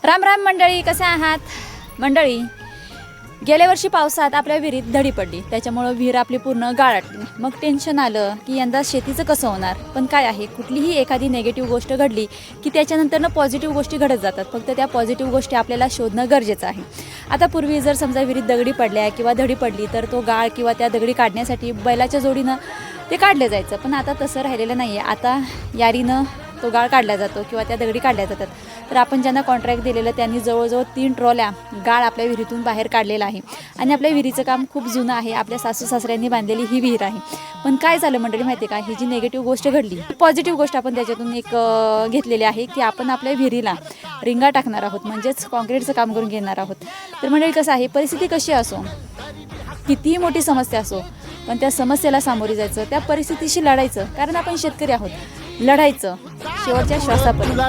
राम राम मंडळी, कसे आहात मंडळी? गेल्या वर्षी पावसात आपल्या विहिरीत धडी पडली, त्याच्यामुळं विहीर आपली पूर्ण गाळाटली. मग टेन्शन आलं की यंदा शेतीचं कसं होणार. पण काय आहे, कुठलीही एखादी नेगेटिव्ह गोष्ट घडली की त्याच्यानंतरनं पॉझिटिव्ह गोष्टी घडत जातात. फक्त त्या पॉझिटिव्ह गोष्टी आपल्याला शोधणं गरजेचं आहे. आता पूर्वी जर समजा विहिरीत दगडी पडल्या किंवा धडी पडली तर तो गाळ किंवा त्या दगडी काढण्यासाठी बैलाच्या जोडीनं ते काढलं जायचं. पण आता तसं राहिलेलं नाही आहे. आता यारीनं तो गाळ काढला जातो किंवा त्या दगडी काढल्या जातात. तर आपण ज्यांना कॉन्ट्रॅक्ट दिलेलं त्यांनी जवळजवळ 3 ट्रॉल्या गाळ आपल्या विहिरीतून बाहेर काढलेला आहे. आणि आपल्या विहिरीचं काम खूप जुनं आहे. आपल्या सासू सासऱ्यांनी बांधलेली ही विहीर आहे. पण काय झालं मंडळी माहिती आहे का, ही जी निगेटिव्ह गोष्ट घडली, पॉझिटिव्ह गोष्ट आपण त्याच्यातून एक घेतलेली आहे की आपण आपल्या विहिरीला रिंगा टाकणार आहोत, म्हणजेच कॉन्क्रीटचं काम करून घेणार आहोत. तर मंडळी कसं आहे, परिस्थिती कशी असो, कितीही मोठी समस्या असो, पण त्या समस्येला सामोरे जायचं, त्या परिस्थितीशी लढायचं. कारण आपण शेतकरी आहोत. लढायचं शेवटच्या श्वासापर्यंत.